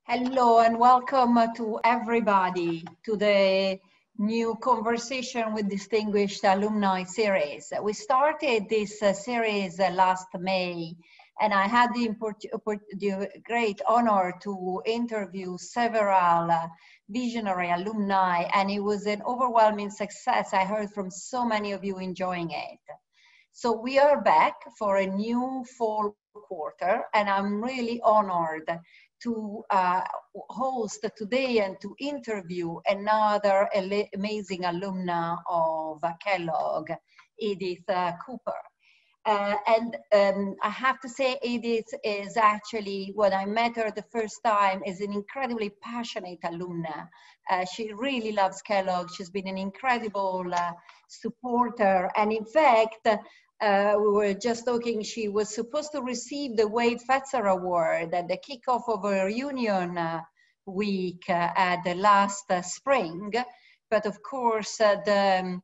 Hello and welcome to everybody to the new Conversation with Distinguished Alumni series. We started this series last May, and I had the great honor to interview several visionary alumni, and it was an overwhelming success. I heard from so many of you enjoying it. So we are back for a new fall quarter, and I'm really honored to host today and to interview another amazing alumna of Kellogg, Edith Cooper. I have to say, Edith is actually, when I met her the first time, is an incredibly passionate alumna. She really loves Kellogg. She's been an incredible supporter. And in fact, we were just talking, she was supposed to receive the Wade Fetzer Award at the kickoff of her reunion week at the last spring. But of course, the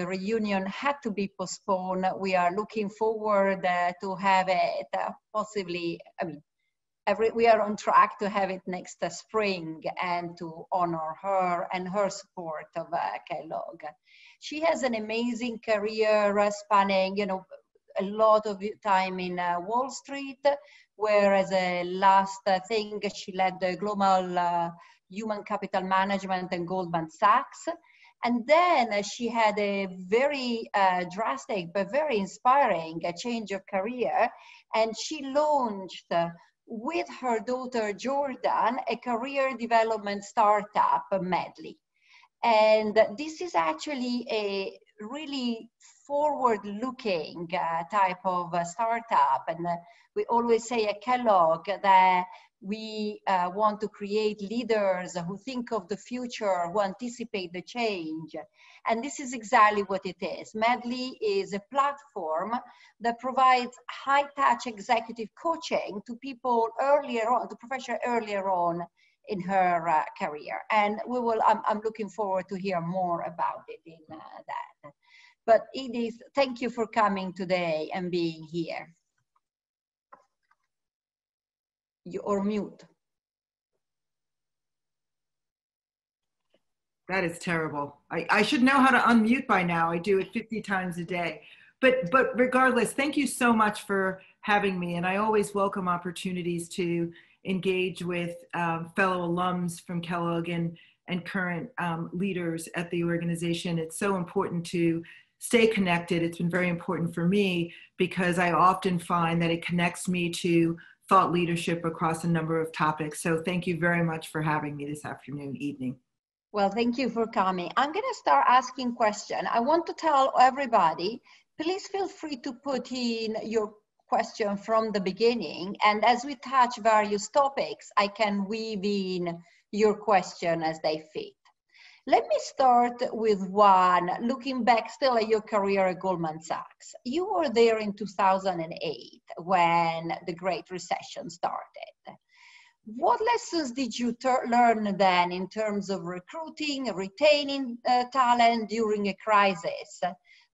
reunion had to be postponed. We are looking forward to have it possibly, we are on track to have it next spring and to honor her and her support of Kellogg. She has an amazing career spanning, a lot of time in Wall Street, where as a last thing, she led the global human capital management in Goldman Sachs. And then she had a very drastic but very inspiring change of career, and she launched with her daughter Jordan a career development startup, Medley. And this is actually a really forward-looking type of startup. And we always say at Kellogg that we want to create leaders who think of the future, who anticipate the change. And this is exactly what it is. Medley is a platform that provides high-touch executive coaching to people earlier on, to professionals earlier on in her career. And I'm looking forward to hear more about it in that. But Edith, thank you for coming today and being here. You're mute. That is terrible. I should know how to unmute by now. I do it 50 times a day. But regardless, thank you so much for having me. And I always welcome opportunities to engage with fellow alums from Kellogg and current leaders at the organization. It's so important to stay connected. It's been very important for me because I often find that it connects me to thought leadership across a number of topics. So thank you very much for having me this afternoon, evening. Well, thank you for coming. I'm going to start asking questions. I want to tell everybody, please feel free to put in your question from the beginning. And as we touch various topics, I can weave in your question as they fit. Let me start with one, looking back still at your career at Goldman Sachs. You were there in 2008 when the Great Recession started. What lessons did you learn then in terms of recruiting, retaining talent during a crisis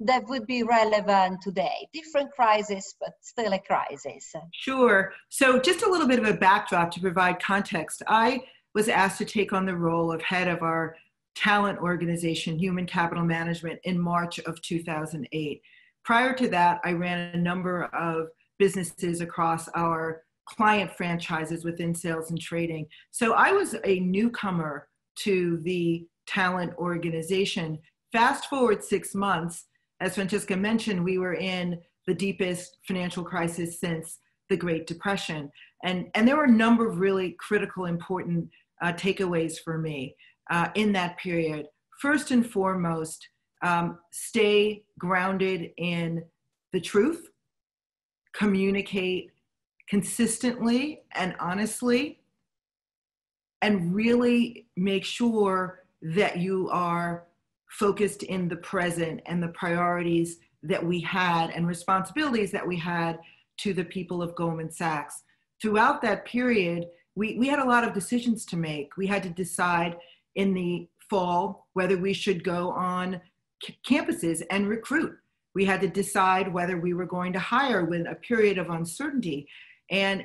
that would be relevant today? Different crisis, but still a crisis. Sure. So just a little bit of a backdrop to provide context. I was asked to take on the role of head of our talent organization, Human Capital Management, in March of 2008. Prior to that, I ran a number of businesses across our client franchises within sales and trading. So I was a newcomer to the talent organization. Fast forward 6 months, as Francesca mentioned, we were in the deepest financial crisis since the Great Depression. And there were a number of really critical, important takeaways for me in that period. First and foremost, stay grounded in the truth, communicate consistently and honestly, and really make sure that you are focused in the present and the priorities that we had and responsibilities that we had to the people of Goldman Sachs. Throughout that period, we had a lot of decisions to make. We had to decide in the fall whether we should go on campuses and recruit. We had to decide whether we were going to hire with a period of uncertainty. And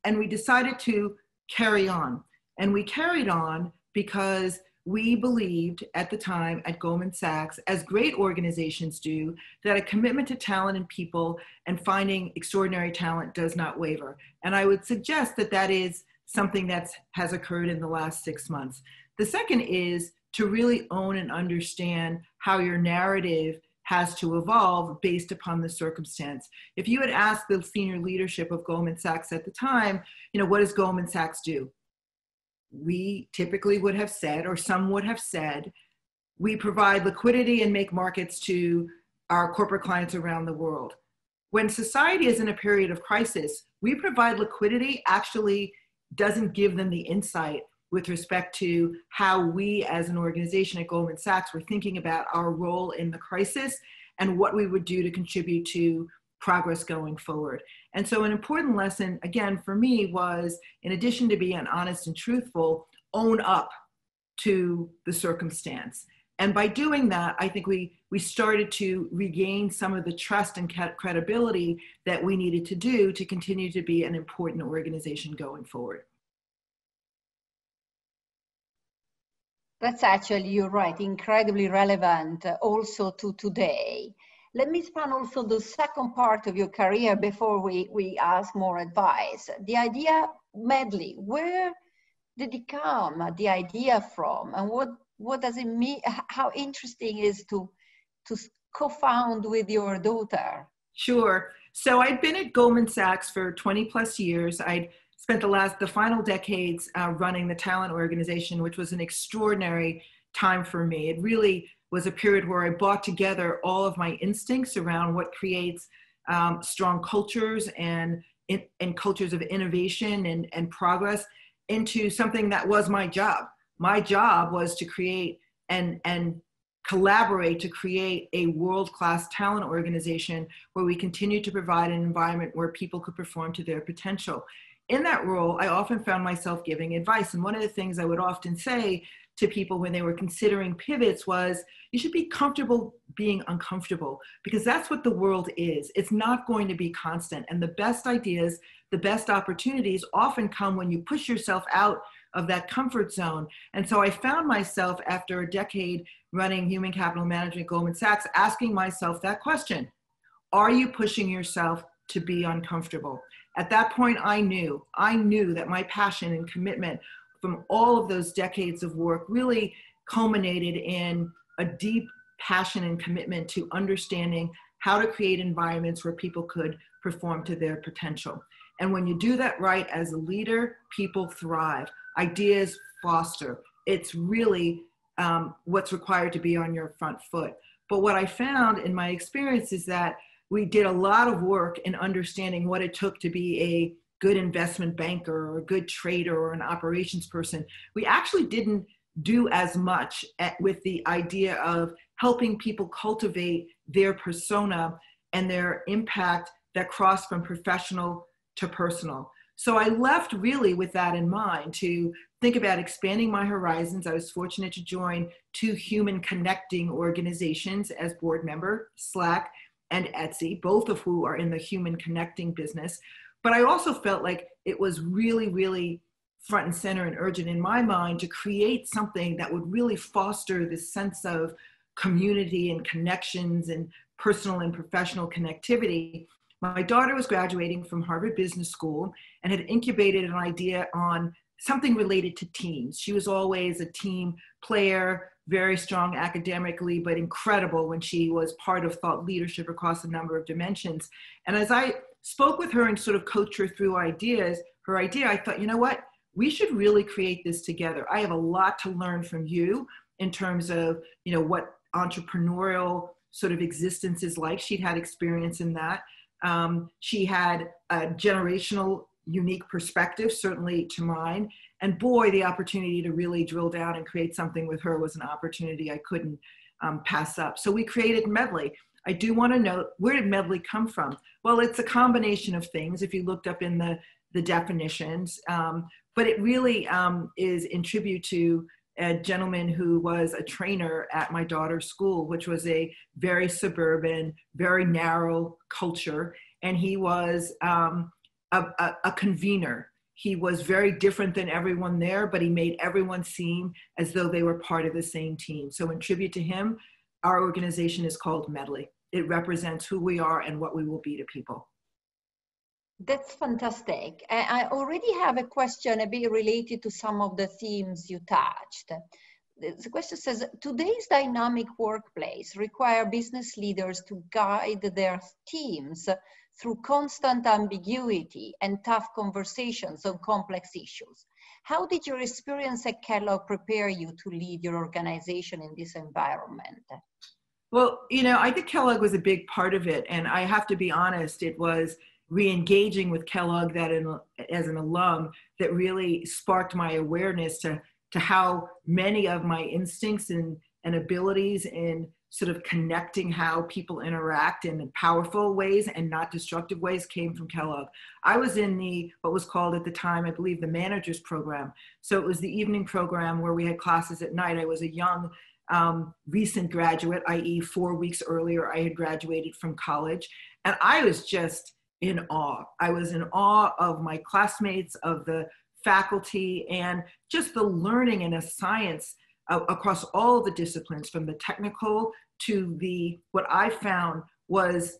we decided to carry on. And we carried on because we believed at the time at Goldman Sachs, as great organizations do, that a commitment to talent and people and finding extraordinary talent does not waver. And I would suggest that that is something that has occurred in the last 6 months. The second is to really own and understand how your narrative has to evolve based upon the circumstance. If you had asked the senior leadership of Goldman Sachs at the time, what does Goldman Sachs do? We typically would have said, or some would have said, we provide liquidity and make markets to our corporate clients around the world. When society is in a period of crisis, we provide liquidity actually doesn't give them the insight with respect to how we as an organization at Goldman Sachs were thinking about our role in the crisis and what we would do to contribute to progress going forward. And so an important lesson, again, for me was, in addition to being honest and truthful, own up to the circumstance. And by doing that, I think we started to regain some of the trust and credibility that we needed to do to continue to be an important organization going forward. That's actually, you're right, incredibly relevant also to today. Let me span also the second part of your career before we ask more advice. The idea, Medley, where did it come, the idea from? And what does it mean? How interesting is to co-found with your daughter? Sure. So I'd been at Goldman Sachs for 20 plus years. I'd spent the final decades running the talent organization, which was an extraordinary time for me. It really was a period where I brought together all of my instincts around what creates strong cultures and cultures of innovation and progress into something that was my job. My job was to create and collaborate to create a world-class talent organization where we continue to provide an environment where people could perform to their potential. In that role, I often found myself giving advice. And one of the things I would often say to people when they were considering pivots was, you should be comfortable being uncomfortable, because that's what the world is. It's not going to be constant. And the best ideas, the best opportunities often come when you push yourself out of that comfort zone. And so I found myself, after a decade running human capital management at Goldman Sachs, asking myself that question: are you pushing yourself to be uncomfortable? At that point, I knew that my passion and commitment from all of those decades of work really culminated in a deep passion and commitment to understanding how to create environments where people could perform to their potential. And when you do that right as a leader, people thrive. Ideas foster. It's really what's required to be on your front foot. But what I found in my experience is that we did a lot of work in understanding what it took to be a good investment banker or a good trader or an operations person. We actually didn't do as much with the idea of helping people cultivate their persona and their impact that crossed from professional to personal. So I left really with that in mind to think about expanding my horizons. I was fortunate to join 2 human connecting organizations as board member, Slack and Etsy, both of who are in the human connecting business. But I also felt like it was really, really front and center and urgent in my mind to create something that would really foster this sense of community and connections and personal and professional connectivity. My daughter was graduating from Harvard Business School and had incubated an idea on something related to teams. She was always a team player, very strong academically, but incredible when she was part of thought leadership across a number of dimensions. And as I spoke with her and sort of coached her through her idea, I thought, you know what? We should really create this together. I have a lot to learn from you in terms of, what entrepreneurial sort of existence is like. She'd had experience in that. She had a generational unique perspective, certainly to mine. And boy, the opportunity to really drill down and create something with her was an opportunity I couldn't pass up. So we created Medley. I do want to note, where did Medley come from? Well, it's a combination of things, if you looked up in the definitions, but it really is in tribute to a gentleman who was a trainer at my daughter's school, which was a very suburban, very narrow culture. And he was a convener. He was very different than everyone there, but he made everyone seem as though they were part of the same team. So in tribute to him, our organization is called Medley. It represents who we are and what we will be to people. That's fantastic. I already have a question a bit related to some of the themes you touched. The question says, today's dynamic workplace require business leaders to guide their teams through constant ambiguity and tough conversations on complex issues. How did your experience at Kellogg prepare you to lead your organization in this environment? Well, you know, I think Kellogg was a big part of it. And I have to be honest, it was re-engaging with Kellogg as an alum that really sparked my awareness to how many of my instincts and abilities in sort of connecting how people interact in powerful ways and not destructive ways came from Kellogg. I was in what was called at the time, I believe, the manager's program. So it was the evening program where we had classes at night. I was a young, recent graduate, i.e. 4 weeks earlier, I had graduated from college. And I was just in awe. I was in awe of my classmates, of the faculty, and just the learning and a science across all of the disciplines, from the technical to what I found was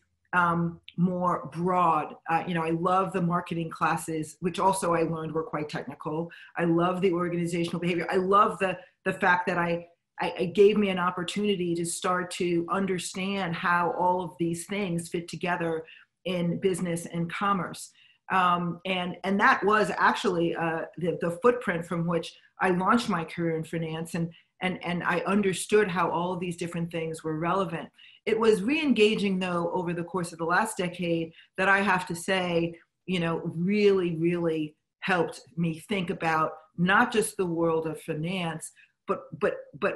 more broad. You know, I love the marketing classes, which also I learned were quite technical. I love the organizational behavior. I love the fact that it gave me an opportunity to start to understand how all of these things fit together in business and commerce. And that was actually the footprint from which I launched my career in finance, and I understood how all of these different things were relevant. It was re-engaging, though, over the course of the last decade that I have to say, you know, really, really helped me think about not just the world of finance, but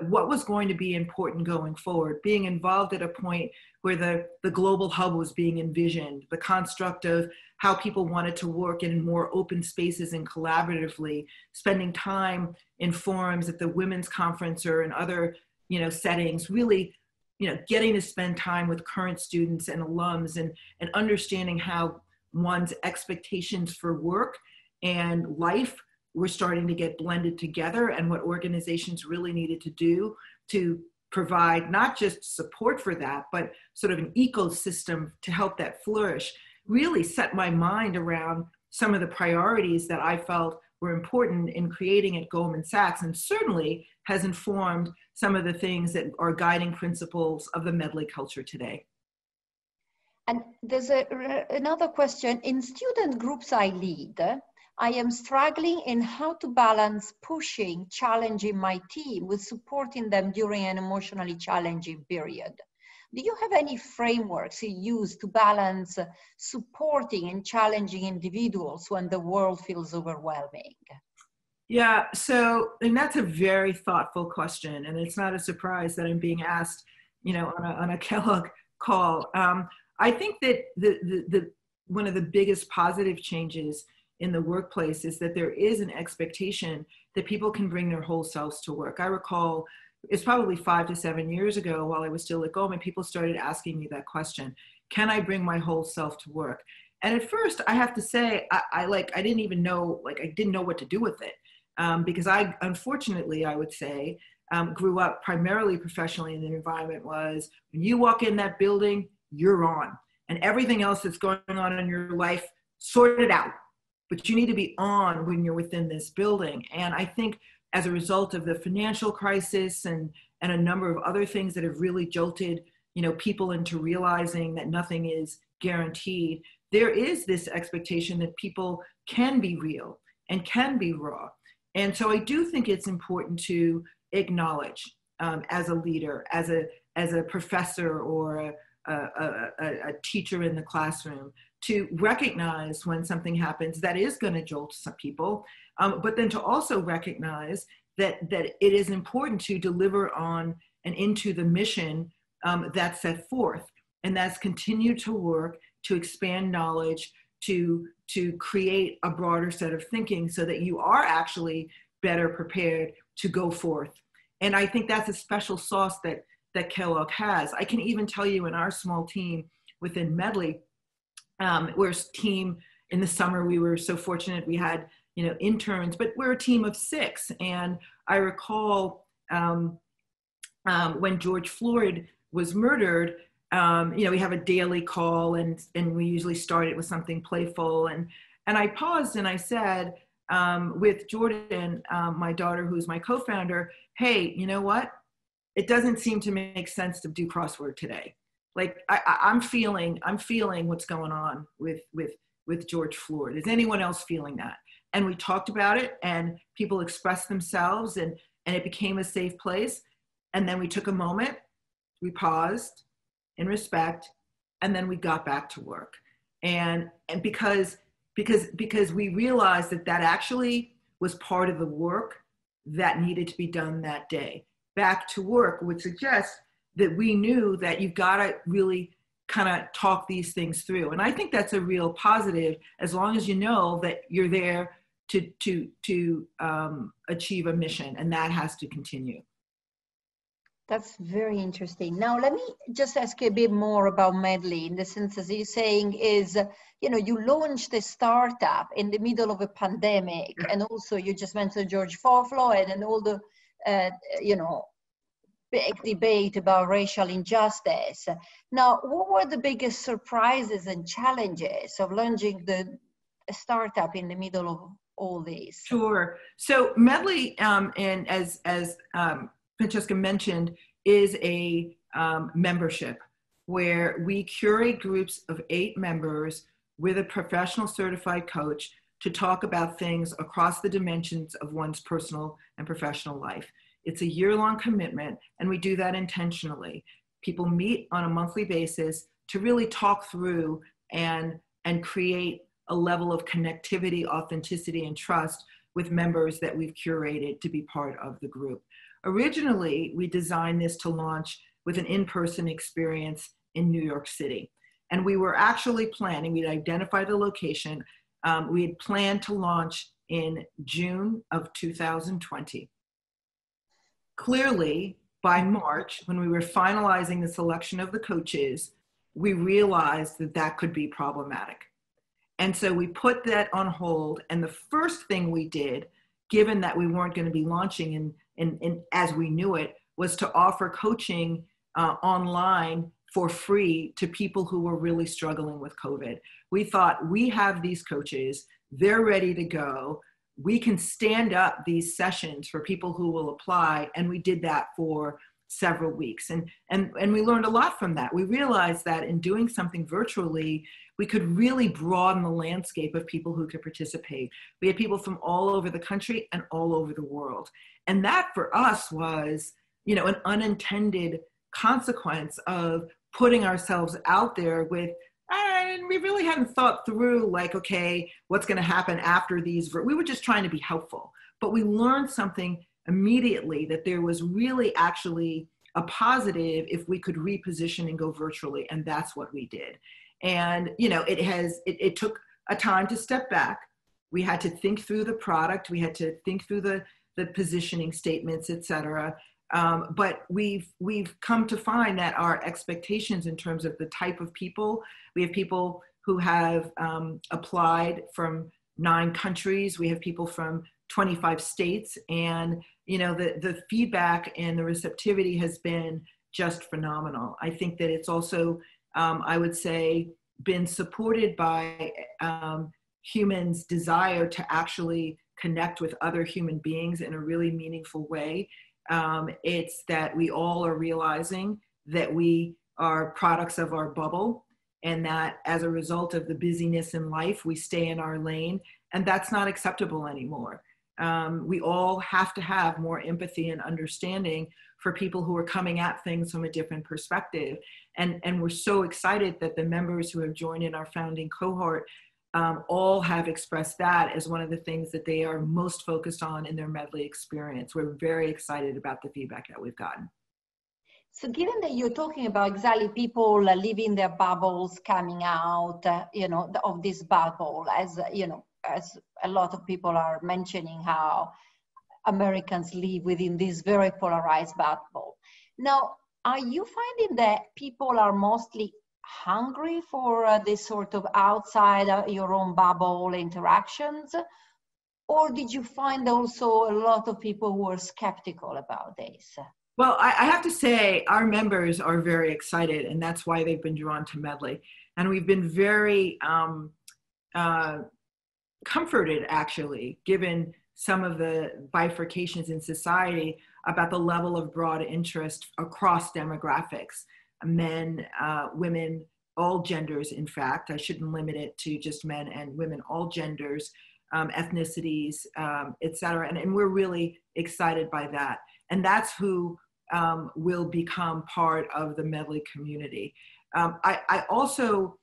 what was going to be important going forward. Being involved at a point where the global hub was being envisioned, the construct of how people wanted to work in more open spaces and collaboratively, spending time in forums at the women's conference or in other, you know, settings, really, you know, getting to spend time with current students and alums and understanding how one's expectations for work and life were starting to get blended together, and what organizations really needed to do to provide not just support for that, but sort of an ecosystem to help that flourish, really set my mind around some of the priorities that I felt were important in creating at Goldman Sachs, and certainly has informed some of the things that are guiding principles of the Medley culture today. And there's another question. In student groups I lead, I am struggling in how to balance pushing, challenging my team with supporting them during an emotionally challenging period. Do you have any frameworks you use to balance supporting and challenging individuals when the world feels overwhelming? Yeah, and that's a very thoughtful question, and it's not a surprise that I'm being asked, you know, on a Kellogg call. I think that one of the biggest positive changes in the workplace is that there is an expectation that people can bring their whole selves to work. I recall it's probably 5 to 7 years ago, while I was still at Goldman, people started asking me that question: can I bring my whole self to work? And at first, I have to say, I didn't even know, I didn't know what to do with it, because unfortunately, I would say, grew up primarily professionally in an environment was, when you walk in that building, you're on, and everything else that's going on in your life, sort it out. But you need to be on when you're within this building. And I think as a result of the financial crisis and a number of other things that have really jolted, you know, people into realizing that nothing is guaranteed, there is this expectation that people can be real and can be raw. And so I do think it's important to acknowledge, as a leader, as a professor or a teacher in the classroom, to recognize when something happens that is going to jolt some people, but then to also recognize that it is important to deliver on and into the mission that's set forth, and that's continue to work to expand knowledge, to create a broader set of thinking so that you are actually better prepared to go forth. And I think that's a special sauce that Kellogg has. I can even tell you, in our small team within Medley, we're a team in the summer, we were so fortunate, we had interns, but we're a team of 6. And I recall when George Floyd was murdered, we have a daily call, and we usually start it with something playful. And I paused and I said, with Jordan, my daughter, who's my co-founder, hey, you know what? It doesn't seem to make sense to do crossword today. Like I'm feeling what's going on with George Floyd. Is anyone else feeling that? And we talked about it, and people expressed themselves, and it became a safe place. And then we took a moment, we paused in respect, and then we got back to work. And because we realized that actually was part of the work that needed to be done that day. Back to work would suggest that we knew that you've got to really kind of talk these things through. And I think that's a real positive, as long as you know that you're there to achieve a mission, and that has to continue. That's very interesting. Now, let me just ask you a bit more about Medley, in the sense, as you're saying, is, you launched a startup in the middle of a pandemic, and also you just mentioned George Floyd and all the, big debate about racial injustice. Now, what were the biggest surprises and challenges of launching the startup in the middle of all this? Sure. So Medley, and as Francesca mentioned, is a membership where we curate groups of 8 members with a professional certified coach to talk about things across the dimensions of one's personal and professional life. It's a year-long commitment, and we do that intentionally. People meet on a monthly basis to really talk through and create a level of connectivity, authenticity, and trust with members that we've curated to be part of the group. Originally, we designed this to launch with an in-person experience in New York City. And we were actually planning, we'd identified the location, we had planned to launch in June of 2020. Clearly, by March, when we were finalizing the selection of the coaches, we realized that that could be problematic. And so we put that on hold. And the first thing we did, given that we weren't going to be launching in as we knew it, was to offer coaching online for free to people who were really struggling with COVID. We thought, we have these coaches, they're ready to go. We can stand up these sessions for people who will apply. And we did that for several weeks. And we learned a lot from that. We realized that in doing something virtually, we could really broaden the landscape of people who could participate. We had people from all over the country and all over the world. And that for us was, an unintended consequence of putting ourselves out there with, and we really hadn't thought through, like, okay, what's going to happen after these? We were just trying to be helpful. But we learned something immediately, that there was really actually a positive if we could reposition and go virtually. And that's what we did. And, it took a time to step back. We had to think through the product. We had to think through the positioning statements, et cetera. But we've come to find that our expectations in terms of the type of people, we have people who have applied from 9 countries. We have people from 25 states. And, the feedback and the receptivity has been just phenomenal. I think that it's also, I would say, been supported by humans' desire to actually connect with other human beings in a really meaningful way. It's that we all are realizing that we are products of our bubble, and that as a result of the busyness in life, we stay in our lane, and that's not acceptable anymore. We all have to have more empathy and understanding for people who are coming at things from a different perspective. And we're so excited that the members who have joined in our founding cohort all have expressed that as one of the things that they are most focused on in their Medley experience. We're very excited about the feedback that we've gotten. So given that you're talking about exactly people leaving their bubbles, coming out, of this bubble, as a lot of people are mentioning how Americans live within this very polarized bubble. Now, are you finding that people are mostly hungry for this sort of outside your own bubble interactions? Or did you find also a lot of people who were skeptical about this? Well, I have to say our members are very excited, and that's why they've been drawn to Medley. And we've been very comforted, actually, given some of the bifurcations in society about the level of broad interest across demographics, men, women, all genders, in fact. I shouldn't limit it to just men and women, all genders, ethnicities, et cetera. And we're really excited by that. And that's who will become part of the Medley community. I also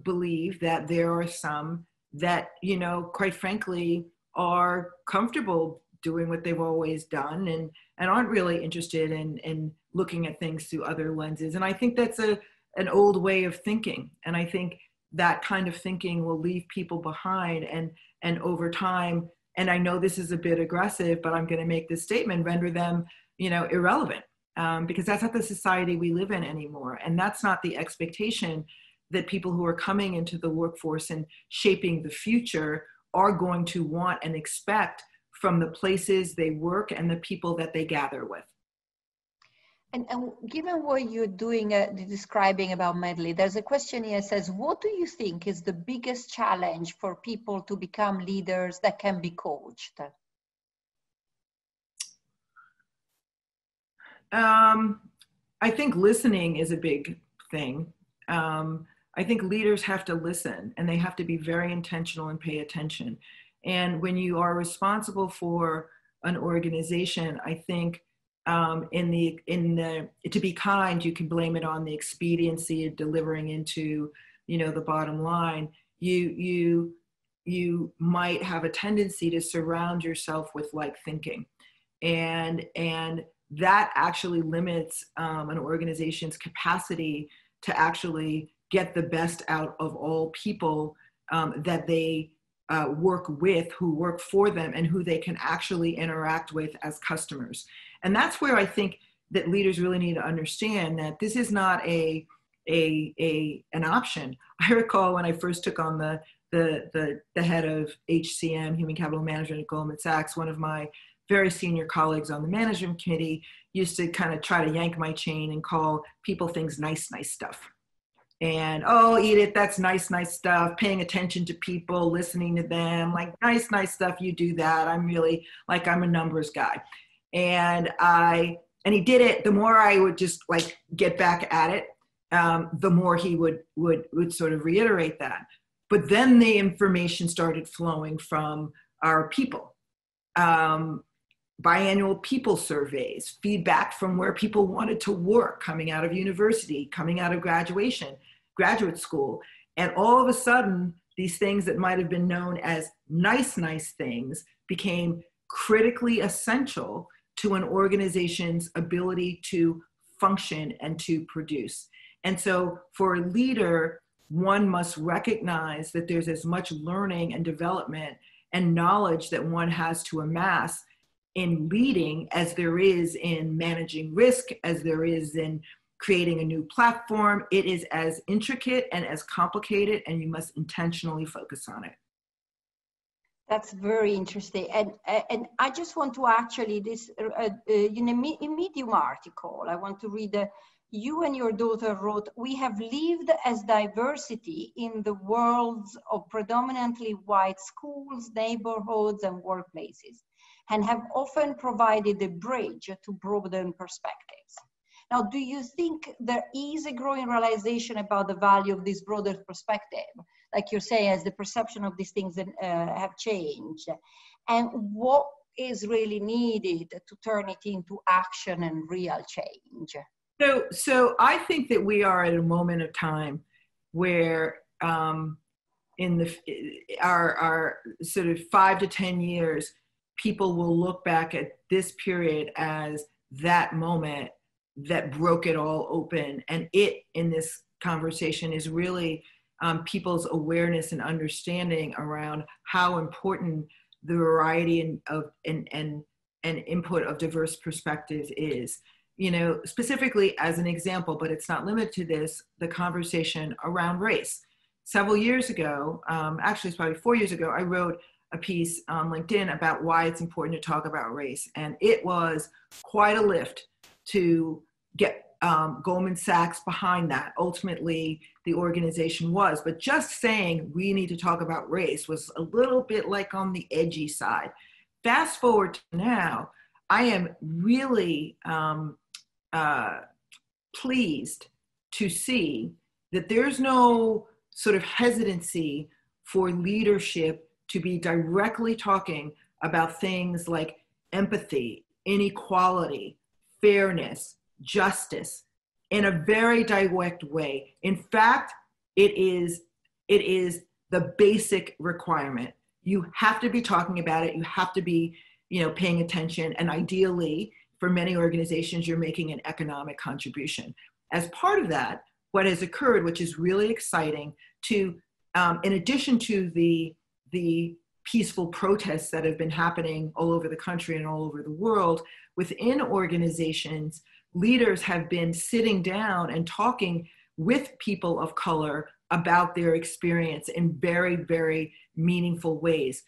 believe that there are some that, you know, quite frankly, are comfortable doing what they've always done and aren't really interested in looking at things through other lenses. And I think that's an old way of thinking. And I think that kind of thinking will leave people behind and over time, and I know this is a bit aggressive, but I'm going to make this statement, render them, you know, irrelevant, because that's not the society we live in anymore. And that's not the expectation that people who are coming into the workforce and shaping the future are going to want and expect from the places they work and the people that they gather with. And given what you're doing, describing about Medley, there's a question here that says, what do you think is the biggest challenge for people to become leaders that can be coached? I think listening is a big thing. I think leaders have to listen, and they have to be very intentional and pay attention. And when you are responsible for an organization, I think to be kind, you can blame it on the expediency of delivering into, you know, the bottom line. You might have a tendency to surround yourself with like thinking, and that actually limits an organization's capacity to actually get the best out of all people that they work with, who work for them, and who they can actually interact with as customers. And that's where I think that leaders really need to understand that this is not an option. I recall when I first took on the head of HCM, Human Capital Management at Goldman Sachs, one of my very senior colleagues on the management committee used to kind of try to yank my chain and call people things nice stuff. And, oh, Edith, that's nice stuff, paying attention to people, listening to them, like nice stuff, you do that. I'm really, like, I'm a numbers guy. And he did it, the more I would just like get back at it, the more he would sort of reiterate that. But then the information started flowing from our people. Biannual people surveys, feedback from where people wanted to work, coming out of university, coming out of graduate school. And all of a sudden, these things that might have been known as nice things became critically essential to an organization's ability to function and to produce. And so for a leader, one must recognize that there's as much learning and development and knowledge that one has to amass in leading as there is in managing risk, as there is in creating a new platform. It is as intricate and as complicated, and you must intentionally focus on it. That's very interesting. And I just want to actually, this in a Medium article, I want to read, you and your daughter wrote, "We have lived as diversity in the worlds of predominantly white schools, neighborhoods, and workplaces, and have often provided a bridge to broaden perspectives." Now, do you think there is a growing realization about the value of this broader perspective? Like you're saying, as the perception of these things have changed, and what is really needed to turn it into action and real change? So I think that we are at a moment of time where in our sort of 5 to 10 years, people will look back at this period as that moment that broke it all open. And it, in this conversation, is really people's awareness and understanding around how important the variety and input of diverse perspectives is. You know, specifically as an example, but it's not limited to this, the conversation around race. Several years ago, actually it's probably 4 years ago, I wrote a piece on LinkedIn about why it's important to talk about race. And it was quite a lift to get Goldman Sachs behind that. Ultimately, the organization was, but just saying we need to talk about race was a little bit like on the edgy side. Fast forward to now, I am really pleased to see that there's no sort of hesitancy for leadership to be directly talking about things like empathy, inequality, fairness, justice in a very direct way. In fact, it is the basic requirement. You have to be talking about it. You have to be, paying attention. And ideally, for many organizations, you're making an economic contribution. As part of that, what has occurred, which is really exciting, to in addition to the peaceful protests that have been happening all over the country and all over the world, within organizations, leaders have been sitting down and talking with people of color about their experience in very, very meaningful ways.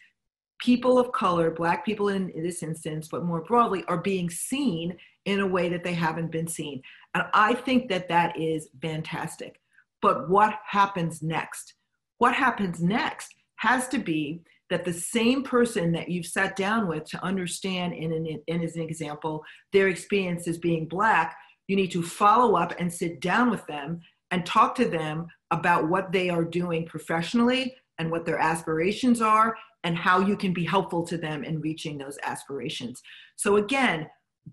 People of color, Black people in this instance, but more broadly, are being seen in a way that they haven't been seen. And I think that that is fantastic. But what happens next? What happens next has to be that the same person that you've sat down with to understand, as an example, their experience as being Black, you need to follow up and sit down with them and talk to them about what they are doing professionally and what their aspirations are and how you can be helpful to them in reaching those aspirations. So again,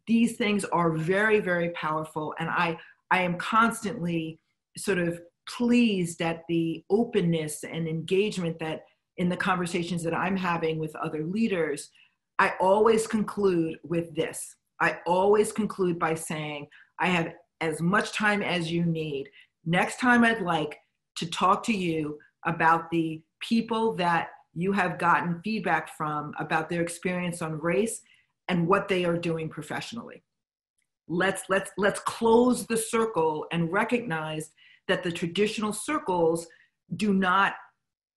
these things are very, very powerful. And I am constantly sort of pleased at the openness and engagement that in the conversations that I'm having with other leaders. I always conclude with this. I always conclude by saying, I have as much time as you need. Next time I'd like to talk to you about the people that you have gotten feedback from about their experience on race and what they are doing professionally. Let's close the circle and recognize that the traditional circles do not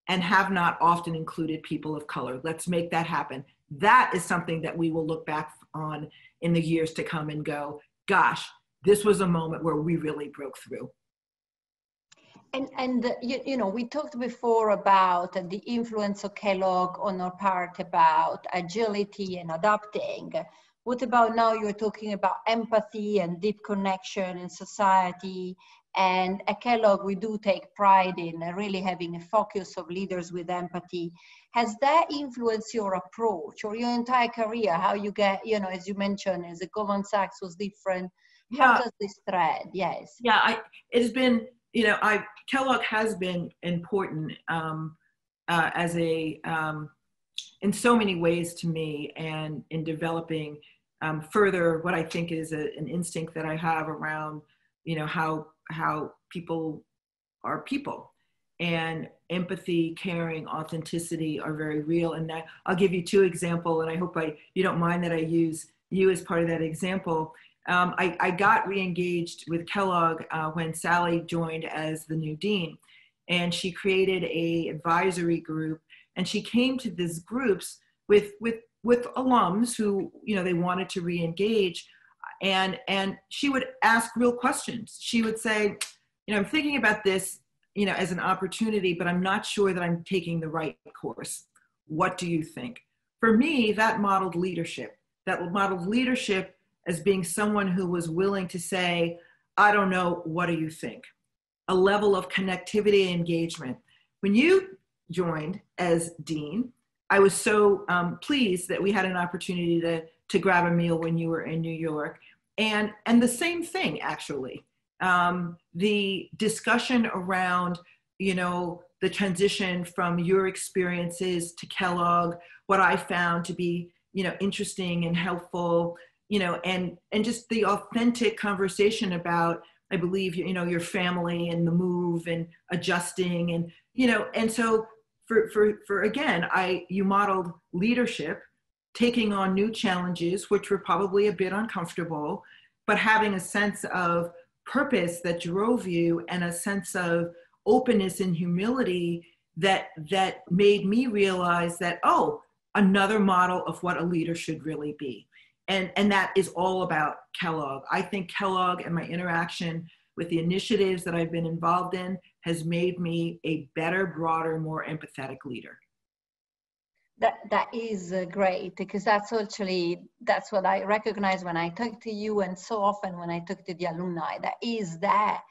and have not often included people of color. Let's make that happen. That is something that we will look back on in the years to come and go, gosh, this was a moment where we really broke through. And we talked before about the influence of Kellogg on our part about agility and adapting. What about now you're talking about empathy and deep connection in society? And at Kellogg, we do take pride in really having a focus of leaders with empathy. Has that influenced your approach or your entire career? How you get, as you mentioned, as a Goldman Sachs was different. How does this thread? Yes. Yeah, it has been, Kellogg has been important as in so many ways to me, and in developing further what I think is an instinct that I have around, how people are people, and empathy, caring, authenticity are very real. And I'll give you two examples, and I hope you don't mind that I use you as part of that example. I got re-engaged with Kellogg when Sally joined as the new dean, and she created a advisory group, and she came to these groups with alums who, they wanted to re-engage, and she would ask real questions. She would say, I'm thinking about this, as an opportunity, but I'm not sure that I'm taking the right course. What do you think? For me, that modeled leadership. That modeled leadership as being someone who was willing to say, I don't know, what do you think? A level of connectivity and engagement. When you joined as dean, I was so pleased that we had an opportunity to grab a meal when you were in New York. And the same thing, actually. The discussion around, the transition from your experiences to Kellogg, what I found to be, interesting and helpful, and just the authentic conversation about, I believe, your family and the move and adjusting and, and so for again, you modeled leadership, taking on new challenges, which were probably a bit uncomfortable, but having a sense of purpose that drove you and a sense of openness and humility that made me realize that, oh, another model of what a leader should really be. And that is all about Kellogg. I think Kellogg and my interaction with the initiatives that I've been involved in has made me a better, broader, more empathetic leader. That is great, because that's what I recognize when I talk to you, and so often when I talk to the alumni. That is that,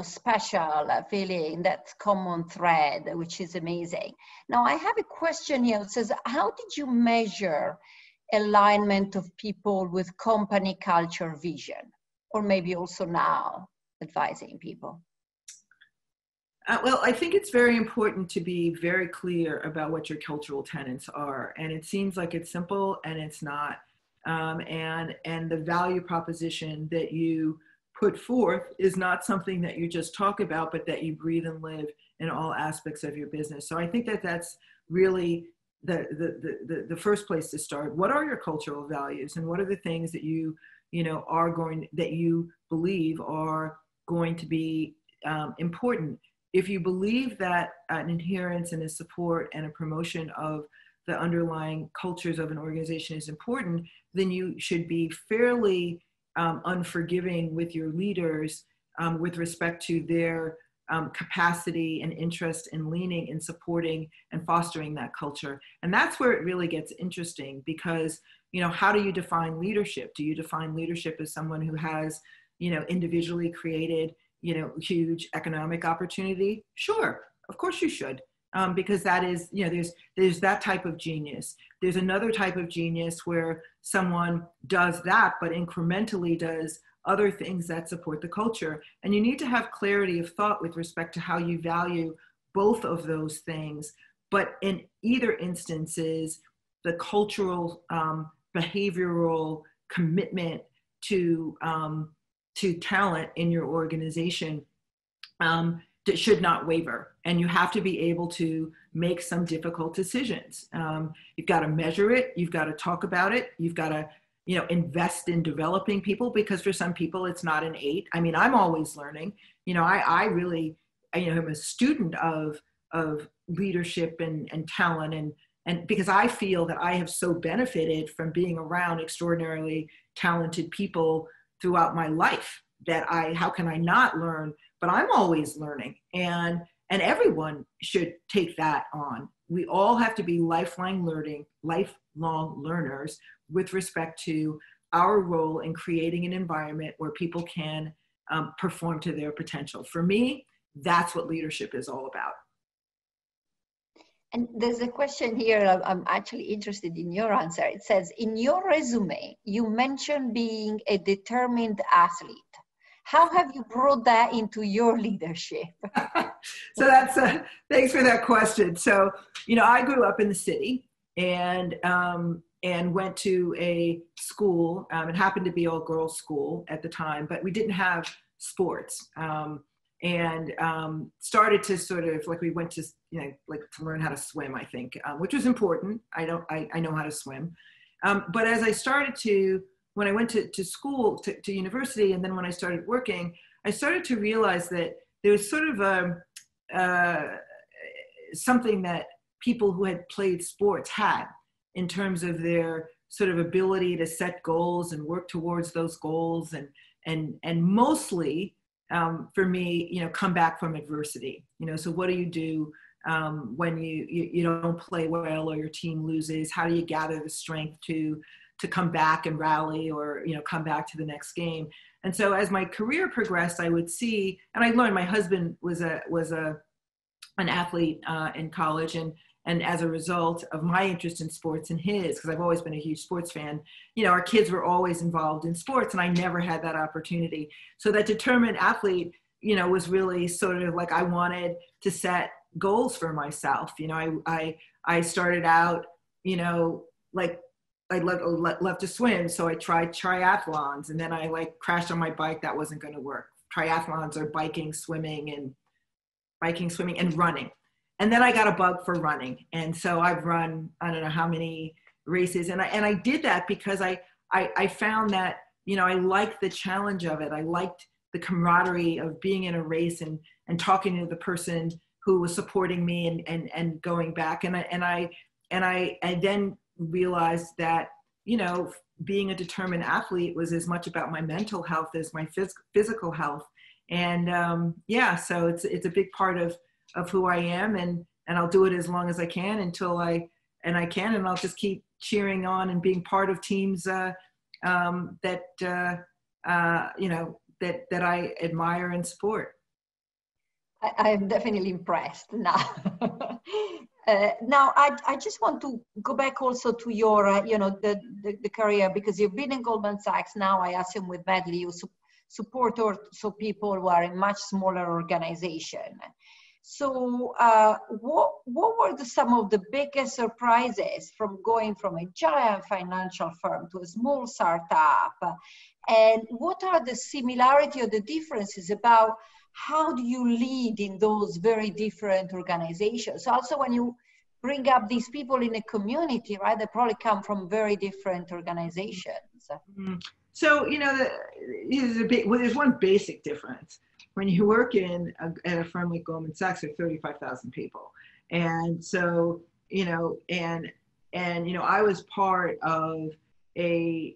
special feeling, that common thread, which is amazing. Now I have a question here. It says, how did you measure alignment of people with company culture vision, or maybe also now advising people? Well, I think it's very important to be very clear about what your cultural tenets are. And it seems like it's simple, and it's not. And the value proposition that you put forth is not something that you just talk about, but that you breathe and live in all aspects of your business. So I think that that's really the first place to start. What are your cultural values, and what are the things that you believe are going to be important? If you believe that an adherence and a support and a promotion of the underlying cultures of an organization is important, then you should be fairly unforgiving with your leaders with respect to their capacity and interest in leaning and supporting and fostering that culture. And that's where it really gets interesting, because, how do you define leadership? Do you define leadership as someone who has, individually created, huge economic opportunity? Sure, of course you should, because that is, there's that type of genius. There's another type of genius where someone does that, but incrementally does other things that support the culture. And you need to have clarity of thought with respect to how you value both of those things. But in either instances, the cultural, behavioral commitment to talent in your organization that should not waver. And you have to be able to make some difficult decisions. You've got to measure it. You've got to talk about it. You've got to, invest in developing people, because for some people it's not innate. I mean, I'm always learning. I really, am a student of leadership and talent, and because I feel that I have so benefited from being around extraordinarily talented people throughout my life, that how can I not learn? But I'm always learning, and everyone should take that on. We all have to be lifelong learners with respect to our role in creating an environment where people can perform to their potential. For me, that's what leadership is all about. And there's a question here, I'm actually interested in your answer. It says, in your resume, you mentioned being a determined athlete. How have you brought that into your leadership? So that's, thanks for that question. So, I grew up in the city, and went to a school. It happened to be all girls school at the time, but we didn't have sports. And started to sort of, like, we went to, to learn how to swim, I think, which was important. I know how to swim. But as I started to, when I went to school, to university, and then when I started working, I started to realize that there was sort of something that people who had played sports had, in terms of their sort of ability to set goals and work towards those goals, and mostly, for me, come back from adversity. So what do you do when you don't play well, or your team loses? How do you gather the strength to come back and rally, or come back to the next game? And so as my career progressed, I would see, and I learned, my husband was an athlete in college, and as a result of my interest in sports and his, because I've always been a huge sports fan, our kids were always involved in sports, and I never had that opportunity. So that determined athlete, was really sort of like, I wanted to set goals for myself. I started out, like, I love to swim. So I tried triathlons, and then I crashed on my bike. That wasn't going to work. Triathlons are biking, swimming, and running. And then I got a bug for running. And so I've run, I don't know how many races. And I did that because I found that, I liked the challenge of it. I liked the camaraderie of being in a race and talking to the person who was supporting me and going back. And I then realized that, you know, being a determined athlete was as much about my mental health as my physical health. And yeah, so it's a big part of who I am, and I'll do it as long as I can until and I'll just keep cheering on and being part of teams that you know, that I admire and support. I'm definitely impressed now. Now, I just want to go back also to your, you know, the career, because you've been in Goldman Sachs. Now, I assume with Medley, you support also people who are in much smaller organization. So what were some of the biggest surprises from going from a giant financial firm to a small startup? And what are the similarity or the differences about how do you lead in those very different organizations? Also, when you bring up these people in a community, right, they probably come from very different organizations. So, you know, there's one basic difference. When you work at a firm like Goldman Sachs, there are 35,000 people. And so, you know, and you know, I was part of a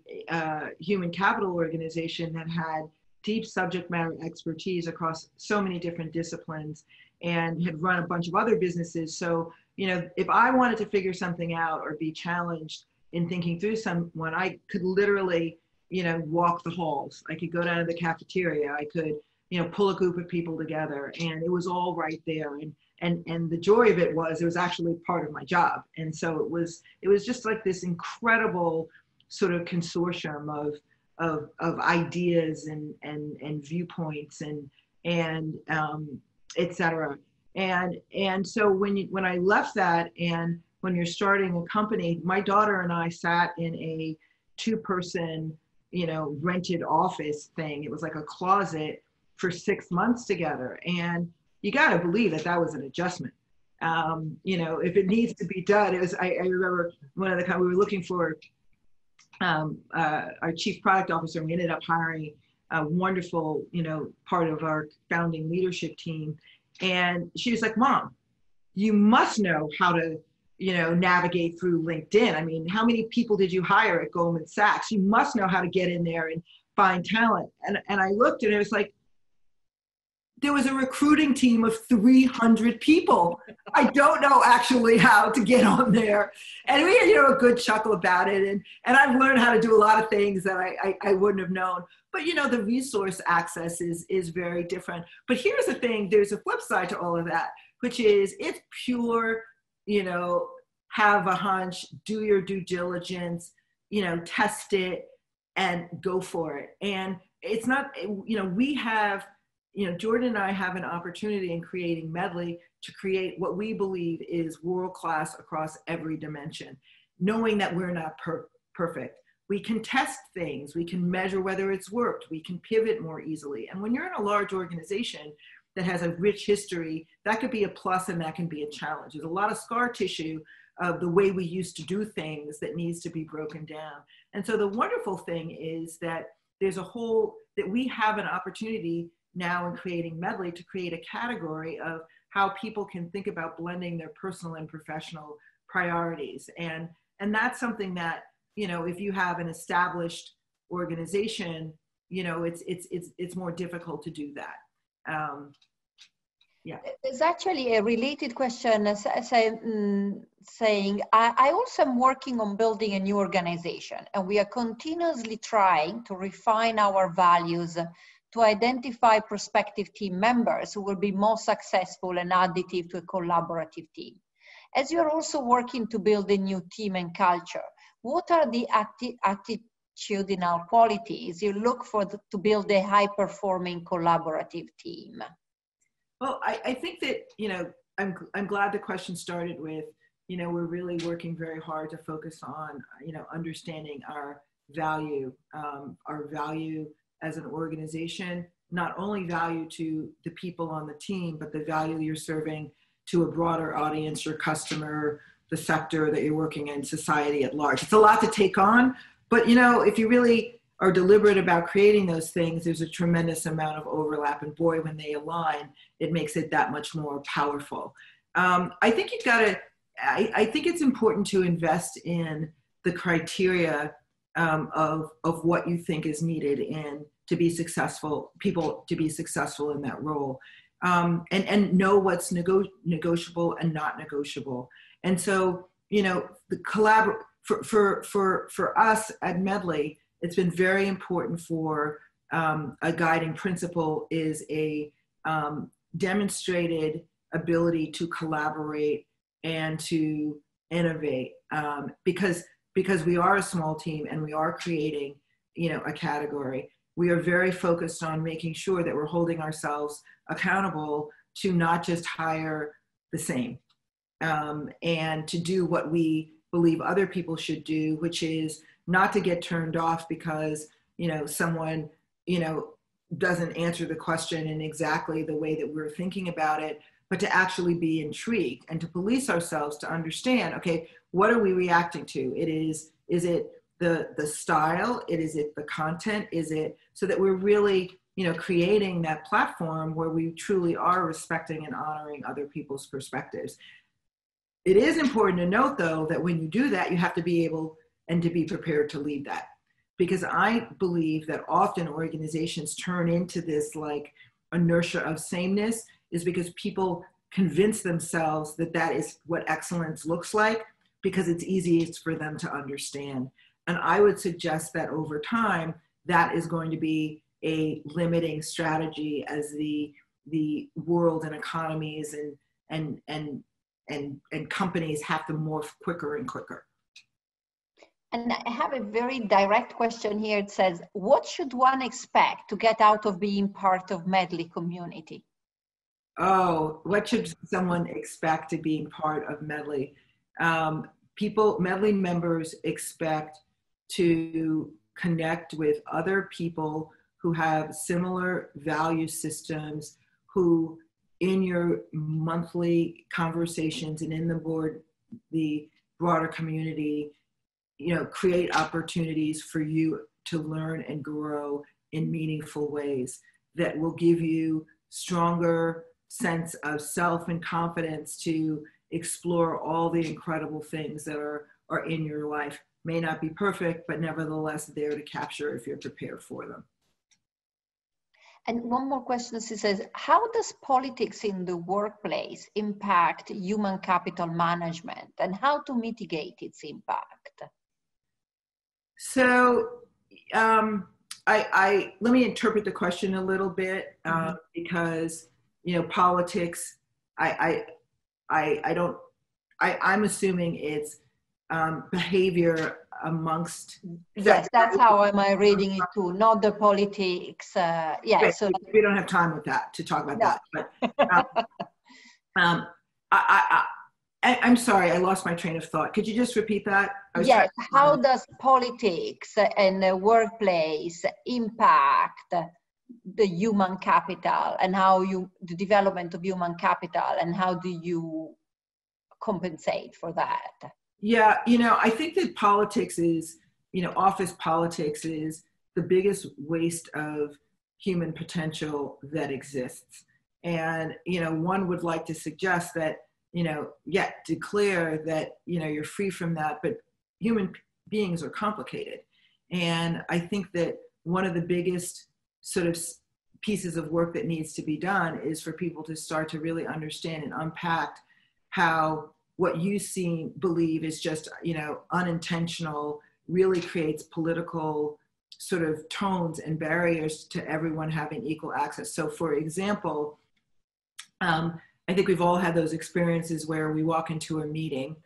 human capital organization that had deep subject matter expertise across so many different disciplines and had run a bunch of other businesses. So, you know, if I wanted to figure something out or be challenged in thinking through someone, I could literally, you know, walk the halls. I could go down to the cafeteria. I could, you know, pull a group of people together, and it was all right there. And the joy of it was actually part of my job. And so it was just like this incredible sort of consortium of ideas and viewpoints and et cetera. And so when I left that, and when you're starting a company, my daughter and I sat in a 2-person, you know, rented office thing. It was like a closet for 6 months together. And you got to believe that was an adjustment. You know, if it needs to be done, I remember one of the we were looking for our chief product officer. We ended up hiring a wonderful, you know, part of our founding leadership team. And she was like, "Mom, you must know how to, you know, navigate through LinkedIn. I mean, how many people did you hire at Goldman Sachs? You must know how to get in there and find talent." And I looked, and it was like, there was a recruiting team of 300 people. I don't know actually how to get on there. And we had, you know, a good chuckle about it. And I've learned how to do a lot of things that I wouldn't have known. But, you know, the resource access is very different. But here's the thing, there's a flip side to all of that, which is it's pure, you know, have a hunch, do your due diligence, you know, test it and go for it. And it's not, you know, we have, you know, Jordan and I have an opportunity in creating Medley to create what we believe is world-class across every dimension, knowing that we're not perfect. We can test things, we can measure whether it's worked, we can pivot more easily. And when you're in a large organization that has a rich history, that could be a plus and that can be a challenge. There's a lot of scar tissue of the way we used to do things that needs to be broken down. And so the wonderful thing is that there's that we have an opportunity now in creating Medley to create a category of how people can think about blending their personal and professional priorities. And that's something that, you know, if you have an established organization, you know, it's more difficult to do that. Yeah. There's actually a related question saying, I also am working on building a new organization, and we are continuously trying to refine our values to identify prospective team members who will be most successful and additive to a collaborative team. As you're also working to build a new team and culture, what are the attitudinal qualities you look for to build a high-performing collaborative team? Well, I think that, you know, I'm glad the question started with, you know, we're really working very hard to focus on, you know, understanding our value as an organization, not only value to the people on the team, but the value you're serving to a broader audience, your customer, the sector that you're working in, society at large. It's a lot to take on, but, you know, if you really are deliberate about creating those things, there's a tremendous amount of overlap. And boy, when they align, it makes it that much more powerful. I think you've got to, I think it's important to invest in the criteria of what you think is needed in to be successful, people to be successful in that role, and know what's negotiable and not negotiable. And so, you know, the for us at Medley, it's been very important for a guiding principle is a demonstrated ability to collaborate and to innovate, because we are a small team and we are creating, you know, a category. We are very focused on making sure that we're holding ourselves accountable to not just hire the same, and to do what we believe other people should do, which is not to get turned off because, you know, someone, you know, doesn't answer the question in exactly the way that we're thinking about it, but to actually be intrigued and to police ourselves to understand, okay, what are we reacting to? Is it the style? Is it the content? Is it so that we're really, you know, creating that platform where we truly are respecting and honoring other people's perspectives. It is important to note, though, that when you do that, you have to be able and to be prepared to lead that. Because I believe that often organizations turn into this like inertia of sameness is because people convince themselves that that is what excellence looks like because it's easiest for them to understand. And I would suggest that over time, that is going to be a limiting strategy as the world and economies and companies have to morph quicker and quicker. And I have a very direct question here. It says, what should one expect to get out of being part of Medley community? Oh, what should someone expect to being part of Medley? Medley members expect to connect with other people who have similar value systems, who in your monthly conversations and in the broader community, you know, create opportunities for you to learn and grow in meaningful ways that will give you stronger sense of self and confidence to explore all the incredible things that are in your life. May not be perfect, but nevertheless there to capture if you're prepared for them. And one more question, she says, how does politics in the workplace impact human capital management and how to mitigate its impact? So let me interpret the question a little bit, because, you know, politics, I'm assuming it's behavior amongst. Yes, that's how am I reading it too, not the politics. Yeah, right, so we don't have time with that to talk about that. But I'm sorry, I lost my train of thought. Could you just repeat that? Yes, how does politics and the workplace impact the human capital and the development of human capital, and how do you compensate for that? Yeah, you know, I think that politics is, you know, office politics is the biggest waste of human potential that exists. And, you know, one would like to suggest that, you know, declare that, you know, you're free from that, but human beings are complicated. And I think that one of the biggest sort of pieces of work that needs to be done is for people to start to really understand and unpack how what you believe is just, you know, unintentional really creates political sort of tones and barriers to everyone having equal access. So for example, I think we've all had those experiences where we walk into a meeting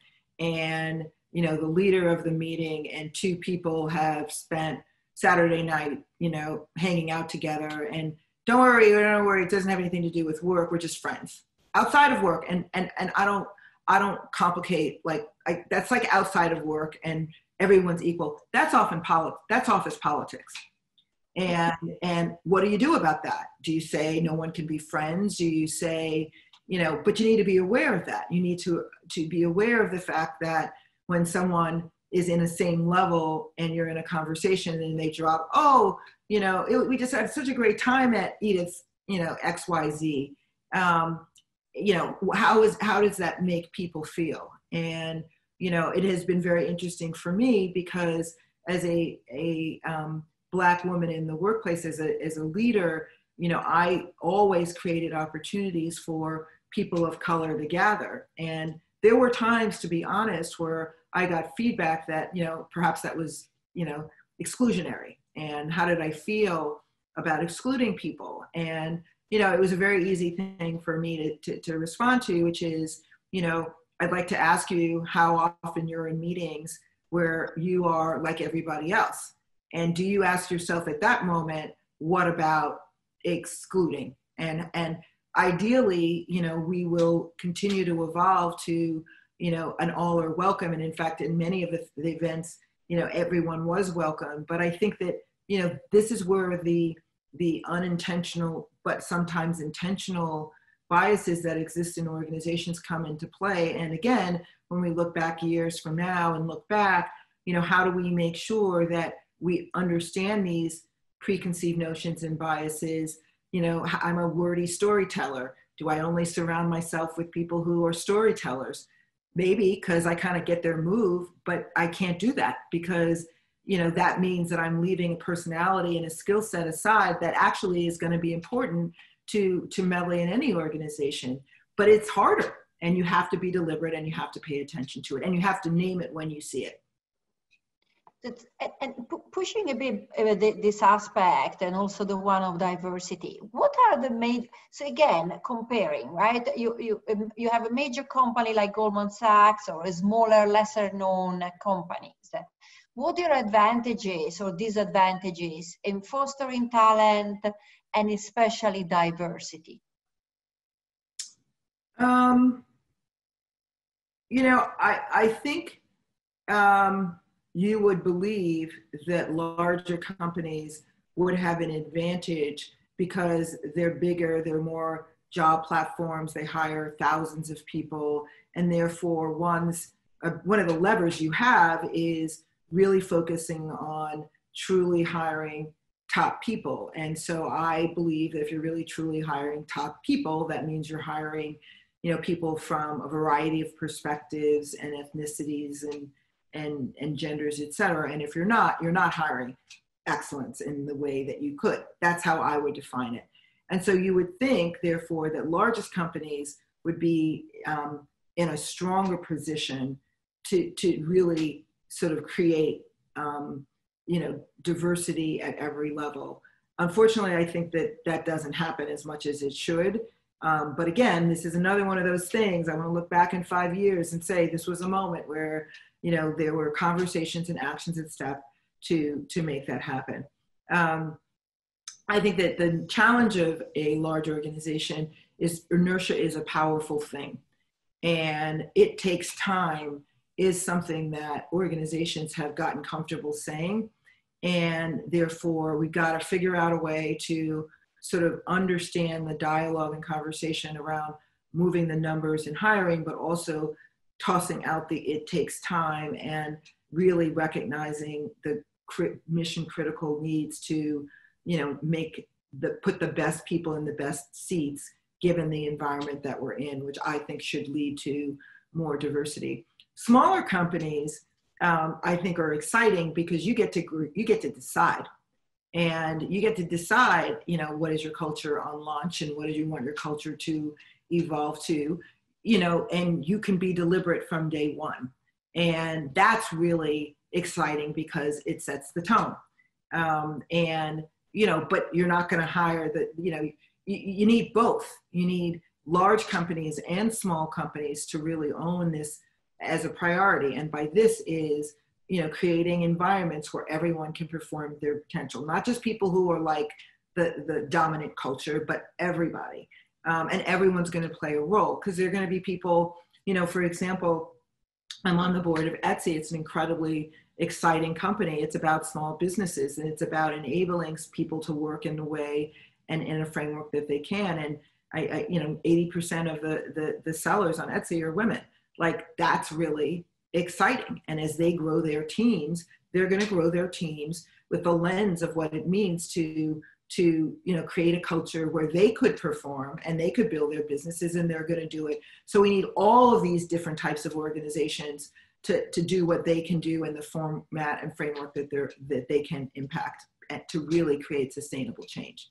and, you know, the leader of the meeting and two people have spent Saturday night, you know, hanging out together, and don't worry, it doesn't have anything to do with work. We're just friends outside of work. And I don't complicate, that's like outside of work and everyone's equal. That's office politics. And what do you do about that? Do you say no one can be friends? Do you say, you know, but you need to be aware of that. You need to be aware of the fact that when someone is in the same level and you're in a conversation and they drop, oh, we just had such a great time at Edith's, XYZ. How does that make people feel? And, it has been very interesting for me because as a Black woman in the workplace, as a leader, I always created opportunities for people of color to gather. And there were times, to be honest, where I got feedback that, perhaps that was, exclusionary. And how did I feel about excluding people? And, it was a very easy thing for me to respond to, which is, I'd like to ask you how often you're in meetings where you are like everybody else. And do you ask yourself at that moment, what about excluding? And ideally, we will continue to evolve to, an all are welcome. And in fact, in many of the events, everyone was welcome. But I think that, this is where the unintentional, but sometimes intentional biases that exist in organizations come into play. And again, when we look back years from now and look back, how do we make sure that we understand these preconceived notions and biases? I'm a wordy storyteller. Do I only surround myself with people who are storytellers? Maybe because I kind of get their move, but I can't do that because, that means that I'm leaving a personality and a skill set aside that actually is going to be important to Medley in any organization. But it's harder, and you have to be deliberate and you have to pay attention to it and you have to name it when you see it. And pushing a bit this aspect and also the one of diversity, what are the main, so again, comparing, right? You have a major company like Goldman Sachs or a smaller, lesser known companies. What are your advantages or disadvantages in fostering talent and especially diversity? I think you would believe that larger companies would have an advantage because they're bigger, they're more job platforms, they hire thousands of people, and therefore one of the levers you have is really focusing on truly hiring top people. And so I believe that if you're really truly hiring top people, that means you're hiring, people from a variety of perspectives and ethnicities and genders, et cetera. And if you're not hiring excellence in the way that you could. That's how I would define it. And so you would think, therefore, that largest companies would be in a stronger position to really sort of create, diversity at every level. Unfortunately, I think that doesn't happen as much as it should. But again, this is another one of those things. I want to look back in 5 years and say this was a moment where, there were conversations and actions and steps to make that happen. I think that the challenge of a large organization is inertia is a powerful thing. And it takes time is something that organizations have gotten comfortable saying. And therefore, we've got to figure out a way to sort of understand the dialogue and conversation around moving the numbers and hiring, but also tossing out the it takes time and really recognizing the mission critical needs to, put the best people in the best seats given the environment that we're in, which I think should lead to more diversity. Smaller companies, I think, are exciting because you get to decide, and you get to decide, what is your culture on launch and what do you want your culture to evolve to, and you can be deliberate from day one, and that's really exciting because it sets the tone. But you're not going to hire you need both. You need large companies and small companies to really own this as a priority. And by this is, creating environments where everyone can perform their potential, not just people who are like the dominant culture, but everybody. And everyone's going to play a role because there are going to be people, for example, I'm on the board of Etsy. It's an incredibly exciting company. It's about small businesses and it's about enabling people to work in the way and in a framework that they can. And 80% of the sellers on Etsy are women. Like, that's really exciting. And as they grow their teams, they're going to grow their teams with the lens of what it means to create a culture where they could perform and they could build their businesses, and they're going to do it. So we need all of these different types of organizations to do what they can do in the format and framework that they can impact, and to really create sustainable change.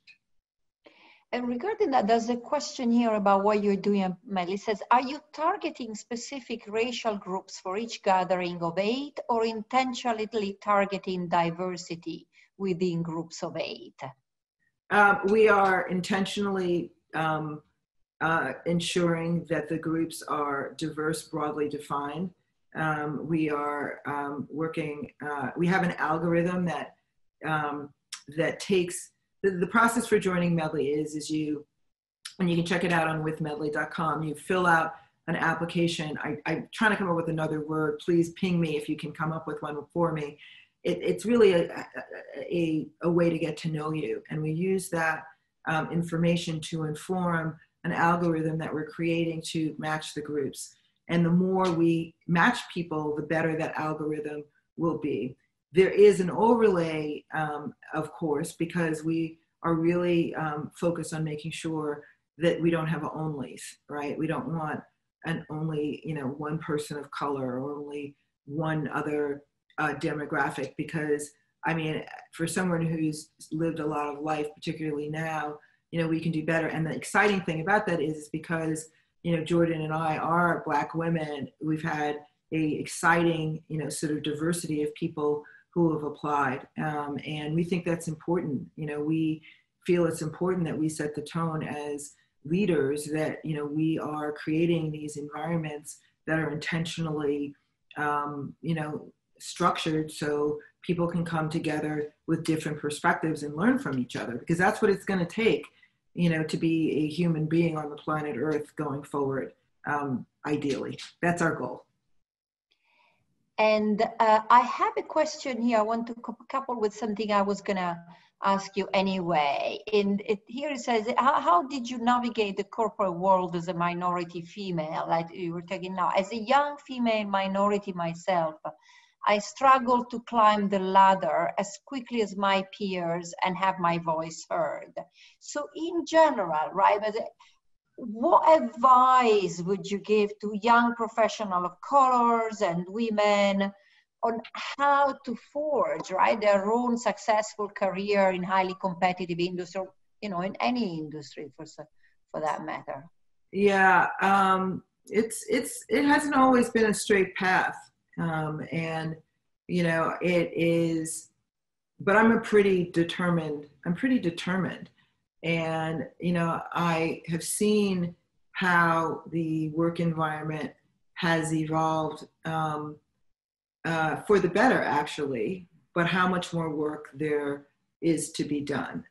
And regarding that, there's a question here about what you're doing. Medley says, are you targeting specific racial groups for each gathering of 8, or intentionally targeting diversity within groups of 8? We are intentionally ensuring that the groups are diverse, broadly defined. We are working, we have an algorithm that takes, the process for joining Medley is you, and you can check it out on withmedley.com, you fill out an application. I'm trying to come up with another word. Please ping me if you can come up with one for me. It's really a way to get to know you. And we use that information to inform an algorithm that we're creating to match the groups. And the more we match people, the better that algorithm will be. There is an overlay, of course, because we are really focused on making sure that we don't have onlys, right? We don't want an only, one person of color or only one other demographic, because I mean, for someone who's lived a lot of life, particularly now, we can do better. And the exciting thing about that is because, Jordan and I are Black women. We've had a exciting, sort of diversity of people who have applied. And we think that's important. We feel it's important that we set the tone as leaders, that, we are creating these environments that are intentionally, structured so people can come together with different perspectives and learn from each other, because that's what it's going to take, to be a human being on the planet Earth going forward. Ideally, that's our goal. And I have a question here. I want to couple with something I was going to ask you anyway. Here it says, how did you navigate the corporate world as a minority female, like you were talking now? As a young female minority myself, I struggled to climb the ladder as quickly as my peers and have my voice heard. So in general, right, what advice would you give to young professionals of colors and women on how to forge, right, their own successful career in highly competitive industry, in any industry for that matter? Yeah, it hasn't always been a straight path. And, it is, but I'm pretty determined. And, I have seen how the work environment has evolved for the better, actually, but how much more work there is to be done.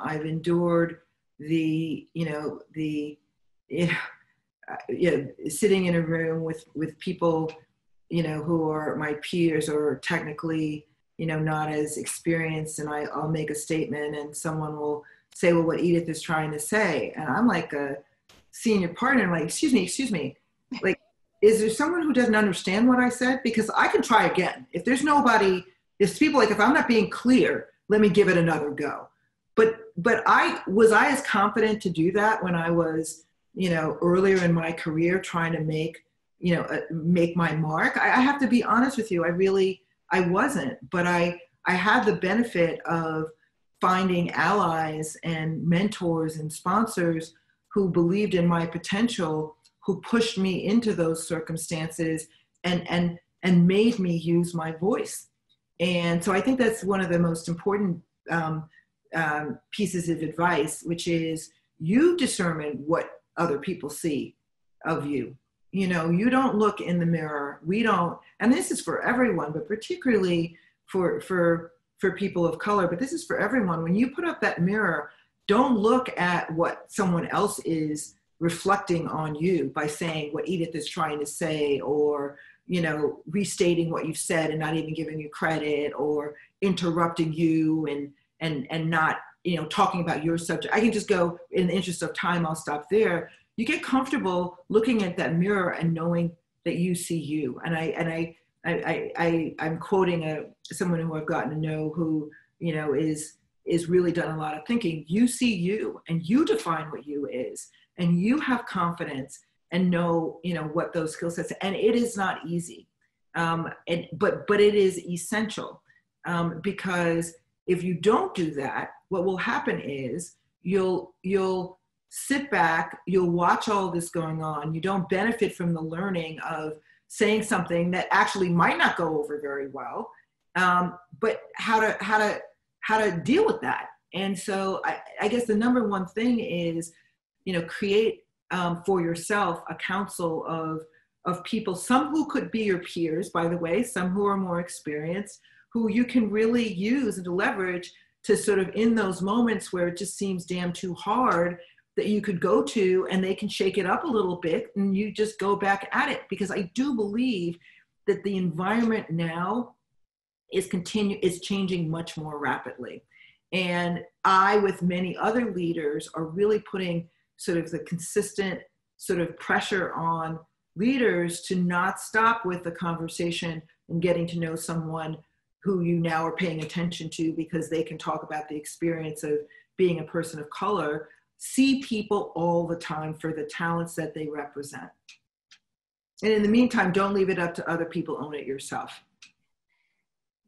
I've endured sitting in a room with people, who are my peers or technically, not as experienced, and I'll make a statement and someone will say, well, what Edith is trying to say. And I'm like a senior partner. I'm like, excuse me. Like, is there someone who doesn't understand what I said? Because I can try again. If there's nobody, if people like, if I'm not being clear, let me give it another go. But was I as confident to do that when I was, earlier in my career trying to make my mark? I have to be honest with you. I wasn't, but I had the benefit of finding allies and mentors and sponsors who believed in my potential, who pushed me into those circumstances and made me use my voice. And so I think that's one of the most important pieces of advice, which is you determine what other people see of you. You don't look in the mirror. We don't, and this is for everyone, but particularly for people of color, but this is for everyone. When you put up that mirror, don't look at what someone else is reflecting on you by saying what Edith is trying to say, or, restating what you've said and not even giving you credit, or interrupting you and not, talking about your subject. I can just go, in the interest of time, I'll stop there. You get comfortable looking at that mirror and knowing that you see you. And I'm quoting someone who I've gotten to know who, you know, is really done a lot of thinking. You see you, and you define what you is, and you have confidence and know, you know, what those skill sets, and it is not easy. But it is essential, because if you don't do that, what will happen is you'll sit back, you'll watch all this going on. You don't benefit from the learning of saying something that actually might not go over very well, but how to deal with that. And so I guess the number one thing is, you know, create for yourself a council of people, some who could be your peers, by the way, some who are more experienced, who you can really use and leverage to sort of, in those moments where it just seems damn too hard, that you could go to, and they can shake it up a little bit and you just go back at it. Because I do believe that the environment now is changing much more rapidly. And I, with many other leaders, are really putting sort of the consistent sort of pressure on leaders to not stop with the conversation and getting to know someone who you now are paying attention to because they can talk about the experience of being a person of color. See people all the time for the talents that they represent. And in the meantime, don't leave it up to other people, own it yourself.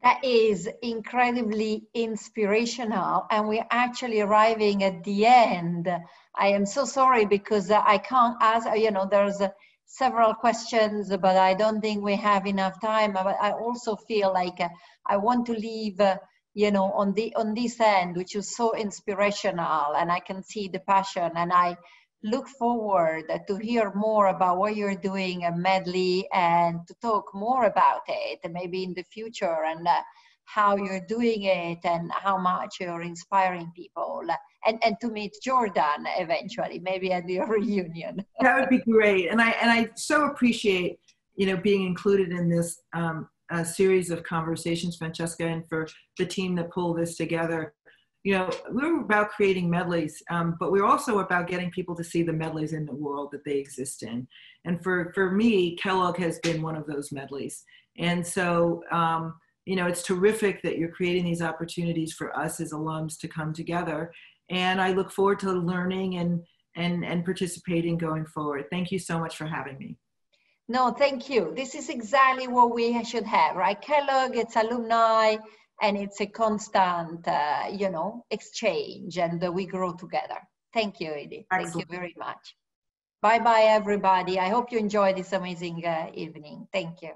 That is incredibly inspirational, and we're actually arriving at the end. I am so sorry because I can't ask, you know, there's several questions, but I don't think we have enough time. But I also feel like I want to leave, you know, on this end, which is so inspirational, and I can see the passion, and I look forward to hear more about what you're doing at Medley and to talk more about it, maybe in the future, and how you're doing it and how much you're inspiring people, and to meet Jordan eventually, maybe at your reunion. That would be great. And I so appreciate, you know, being included in this series of conversations, Francesca, and for the team that pulled this together. You know, we're about creating medleys, but we're also about getting people to see the medleys in the world that they exist in. And for me, Kellogg has been one of those medleys. And so, you know, it's terrific that you're creating these opportunities for us as alums to come together. And I look forward to learning and participating going forward. Thank you so much for having me. No, thank you. This is exactly what we should have, right? Kellogg, it's alumni, and it's a constant, you know, exchange, and we grow together. Thank you, Edith. Excellent. Thank you very much. Bye-bye, everybody. I hope you enjoyed this amazing evening. Thank you.